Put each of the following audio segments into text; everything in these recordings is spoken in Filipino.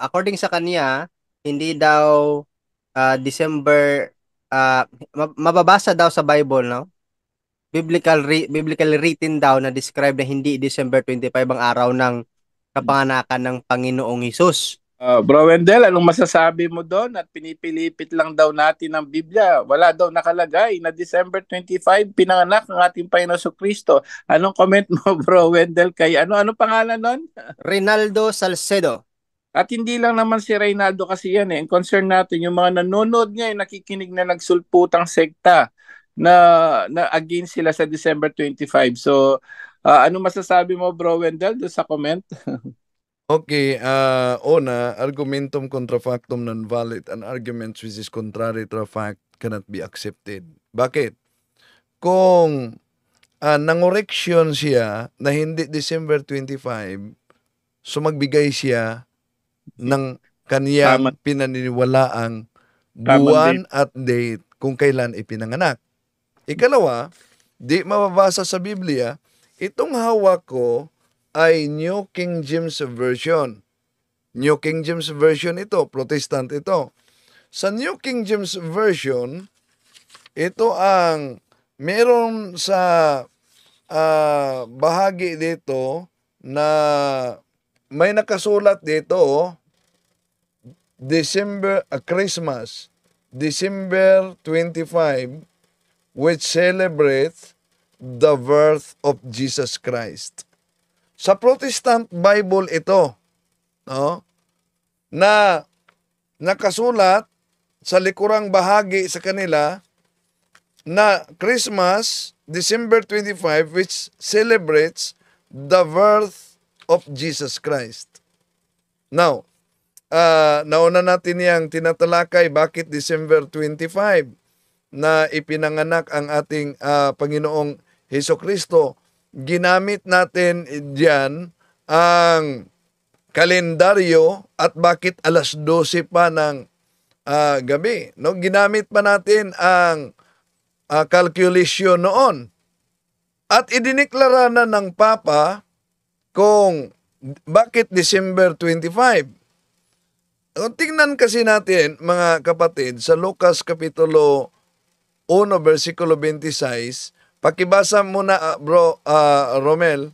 according sa kanya, hindi daw December, mababasa daw sa Bible, no? Biblically written daw na describe na hindi December 25 ang araw ng kapanganakan ng Panginoong Hesus. Bro Wendell, anong masasabi mo doon? At pinipilipit lang daw natin ng Biblia. Wala daw nakalagay na December 25 pinanganak ang ating Panginoon Kristo. Anong comment mo, Bro Wendell, kay ano pangalan nun? Reynaldo Salcedo. At hindi lang naman si Reynaldo kasi yan eh. Ang concern natin, yung mga nanonood ngayon, nakikinig na nagsulputang sekta na, na against sila sa December 25. So, ano masasabi mo, Bro Wendell, doon sa comment? Okay, una, argumentum contra factum non valid. An argument which is contrary to a fact cannot be accepted. Bakit? Kung nangoreksyon siya na hindi December 25, so magbigay siya ng kaniyang Tama, pinaniniwalaang tamang date. buwan at date kung kailan ipinanganak. Ikalawa, di mababasa sa Biblia, itong hawak ko ay New King James Version. New King James Version ito, Protestant ito. Sa New King James Version, ito ang meron sa bahagi dito na may nakasulat dito, Christmas, December 25, which celebrates the birth of Jesus Christ. Sa Protestant Bible ito, no, na nakasulat sa likurang bahagi sa kanila na Christmas, December 25, which celebrates the birth of Jesus Christ. Now, nauna natin yang tinatalakay bakit December 25 na ipinanganak ang ating Panginoong Hesus Kristo. Ginamit natin diyan ang kalendaryo at bakit alas 12 pa ng gabi. No? Ginamit pa natin ang calculation noon. At idineklara na ng Papa kung bakit December 25. Tingnan kasi natin, mga kapatid, sa Lucas Kapitulo 1, versikulo 26, pakibasa muna, Bro Romel.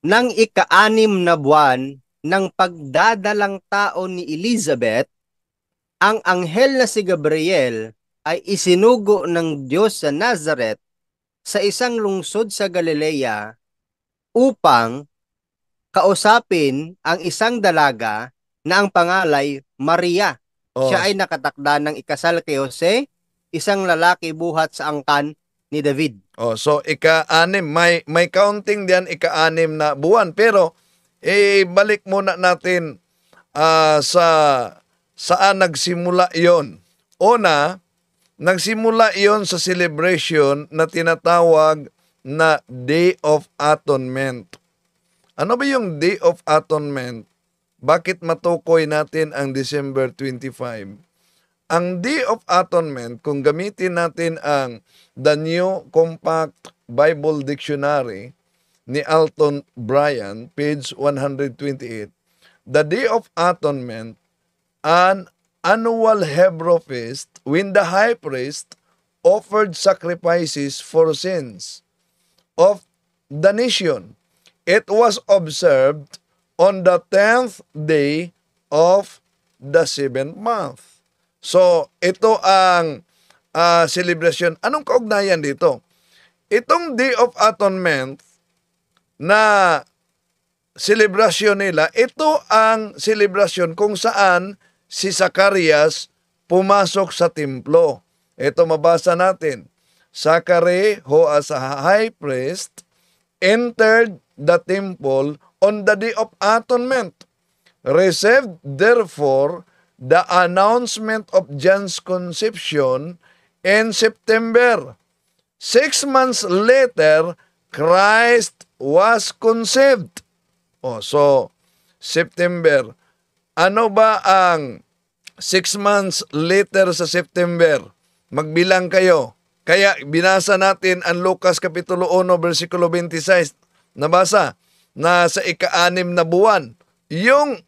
Nang ika-6 na buwan ng pagdadalang tao ni Elizabeth, ang anghel na si Gabriel ay isinugo ng Diyos sa Nazareth sa isang lungsod sa Galilea upang kausapin ang isang dalaga na ang pangalay Maria. Oh, Siya ay nakatakda ng ikasal kay Jose, isang lalaki buhat sa angkan ni David. so ika-6, may counting diyan ika-6 na buwan. Pero, balik muna natin sa saan nagsimula yon. Una, nagsimula yon sa celebration na tinatawag na Day of Atonement. Ano ba yung Day of Atonement? Bakit matukoy natin ang December 25? Ang Day of Atonement, kung gamitin natin ang The New Compact Bible Dictionary ni Alton Bryan, page 128, the Day of Atonement, an annual Hebrew feast when the high priest offered sacrifices for sins of the nation. It was observed on the 10th day of the 7th month. So, ito ang celebration. Anong kaugnayan dito? Itong Day of Atonement na celebration nila, ito ang celebration kung saan si Zacarias pumasok sa templo. Ito mabasa natin. Zachary, who as a high priest, entered the temple on the Day of Atonement, received therefore the announcement of John's conception in September. 6 months later, Christ was conceived. So, September. Ano ba ang 6 months later sa September? Magbilang kayo. Kaya binasa natin ang Lucas Kapitulo 1, versikulo 26. Nabasa na sa ika-6 na buwan. Yung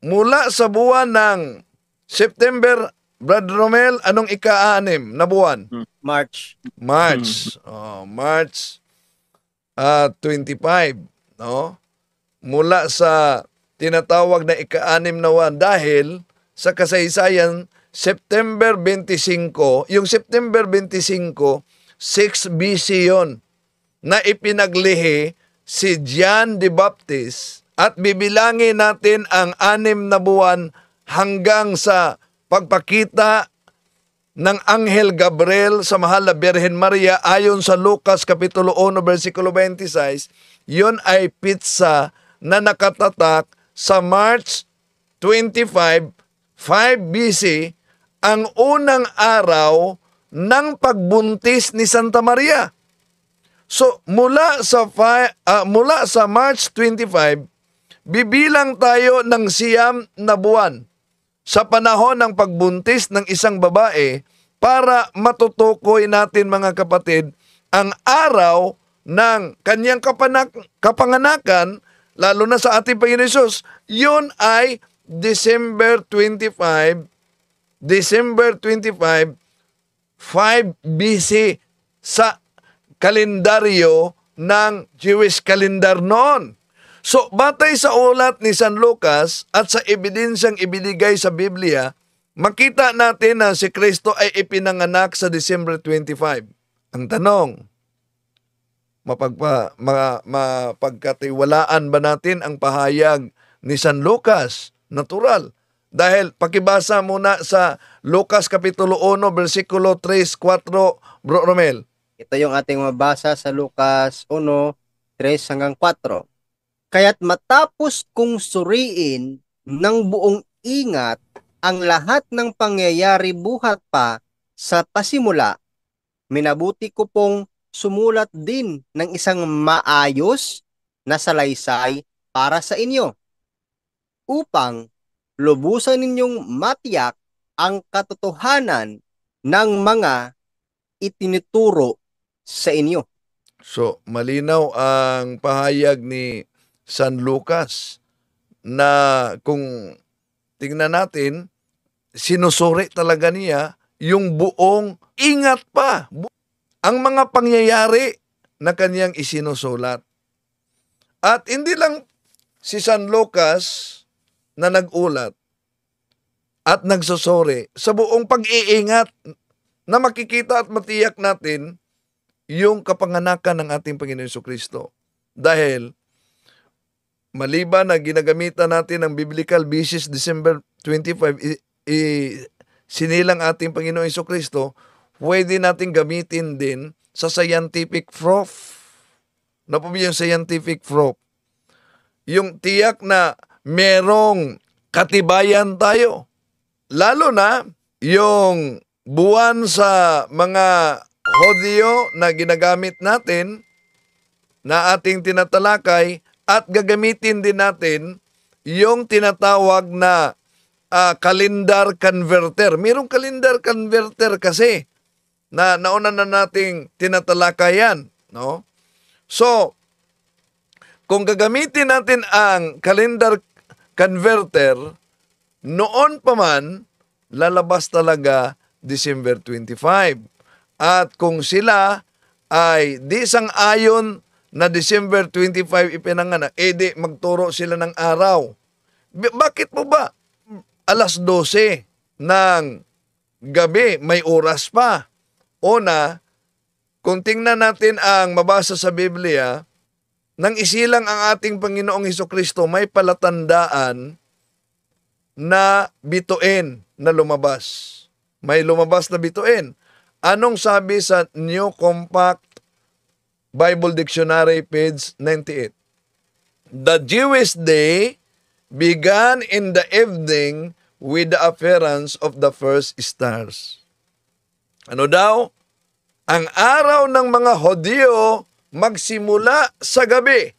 mula sa buwan ng September, Brad Romel, anong ika-6 na buwan? March. March. March 25. No? Mula sa tinatawag na ika-6 na buwan dahil sa kasaysayan, September 25, yung September 25, 6 BC yun, na ipinaglihi si John the Baptist at bibilangin natin ang 6 na buwan hanggang sa pagpakita ng Anghel Gabriel sa mahal na Birhen Maria ayon sa Lucas Kapitulo 1, versikulo 26, yun ay pitsa na nakatatak sa March 25, 5 BC, ang unang araw ng pagbuntis ni Santa Maria. So mula sa March 25, bibilang tayo ng 9 na buwan sa panahon ng pagbuntis ng isang babae para matutukoy natin, mga kapatid, ang araw ng kanyang kapanganakan, lalo na sa ating Panginoon Hesus. Yun ay December 25, 5 BC sa kalendaryo ng Jewish calendar noon. So, batay sa ulat ni San Lucas at sa ebidensyang ibinigay sa Biblia, makita natin na si Kristo ay ipinanganak sa December 25. Ang tanong, mapagkatiwalaan ba natin ang pahayag ni San Lucas? Natural. Dahil pakibasa muna sa Lucas Kapitulo 1, versikulo 3, 4, Bro Romel. Ito yung ating mabasa sa Lucas 1, 3 hanggang 4. Kaya't matapos kong suriin ng buong ingat ang lahat ng pangyayari buhat pa sa pasimula, minabuti ko pong sumulat din ng isang maayos na salaysay para sa inyo, upang lubusan ninyong matiyak ang katotohanan ng mga itinuturo sa inyo. So, malinaw ang pahayag ni San Lucas na kung tingnan natin, sinusuri talaga niya yung buong ingat pa. Ang mga pangyayari na kanyang isinusulat. At hindi lang si San Lucas na nagulat at nagsusuri sa buong pag-iingat na makikita at matiyak natin yung kapanganakan ng ating Panginoon Jesucristo. Dahil maliban na ginagamitan natin ng biblical basis December 25, sinilang ating Panginoon Jesucristo, pwede natin gamitin din sa scientific proof. Ano po yung scientific proof? Yung tiyak na merong katibayan tayo. Lalo na yung buwan sa mga Hodyo na ginagamit natin na ating tinatalakay, at gagamitin din natin yung tinatawag na calendar converter. Mayroong calendar converter kasi na nauna na nating tinatalakayan, no? So, kung gagamitin natin ang calendar converter, noon pa man, lalabas talaga December 25. At kung sila ay di sang-ayon na December 25 ipinanganak, di magturo sila ng araw. Bakit mo ba? 12:00 ng gabi, may oras pa. Una, kung tingnan natin ang mabasa sa Biblia, nang isilang ang ating Panginoong Hesukristo, may palatandaan na bituin na lumabas. May lumabas na bituin. Anong sabi sa New Compact Bible Dictionary, page 98? The Jewish day began in the evening with the appearance of the first stars. Ano daw? Ang araw ng mga Hodyo magsimula sa gabi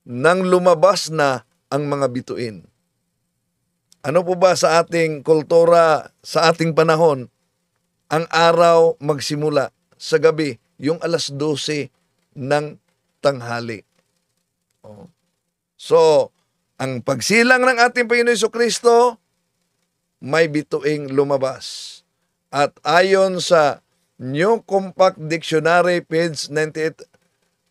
nang lumabas na ang mga bituin. Ano po ba sa ating kultura, sa ating panahon, ang araw magsimula sa gabi, yung 12:00 ng tanghali. So, Ang pagsilang ng ating Panginoon Jesucristo, may bituing lumabas. At ayon sa New Compact Dictionary, page 98,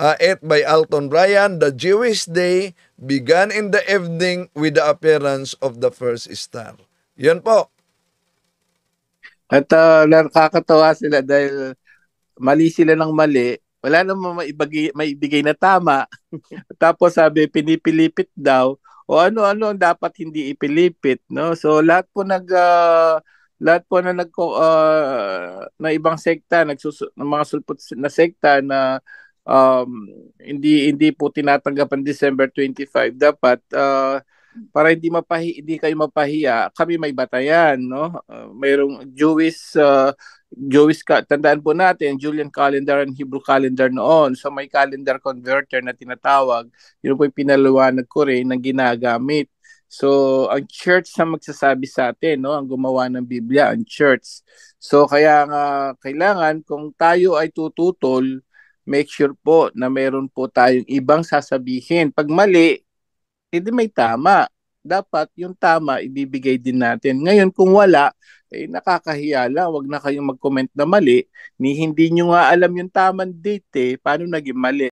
8 by Alton Bryan, the Jewish day began in the evening with the appearance of the first star. Yan po. At nakakatawa sila dahil mali sila ng mali. Wala namang maibigay na tama. Tapos sabi, pinipilipit daw. O ano-ano ang dapat hindi ipilipit, no? So lahat po na ibang sekta, ng mga sulpot na sekta na hindi po tinatanggap ang December 25, dapat para hindi kayo mapahiya, kami may batayan, no? Mayroong tandaan po natin, Julian calendar and Hebrew calendar noon. So may calendar converter na tinatawag. Yun po yung pinaliwanag ko rin na ginagamit. So ang church na magsasabi sa atin, no, ang gumawa ng Biblia, ang church. So kaya nga kailangan kung tayo ay tututol, make sure po na meron po tayong ibang sasabihin. Pag mali, hindi may tama. Dapat yung tama ibibigay din natin. Ngayon kung wala, nakakahiya lang. Huwag na kayong mag-comment na mali. Hindi nyo nga alam yung tamang date, paano naging mali.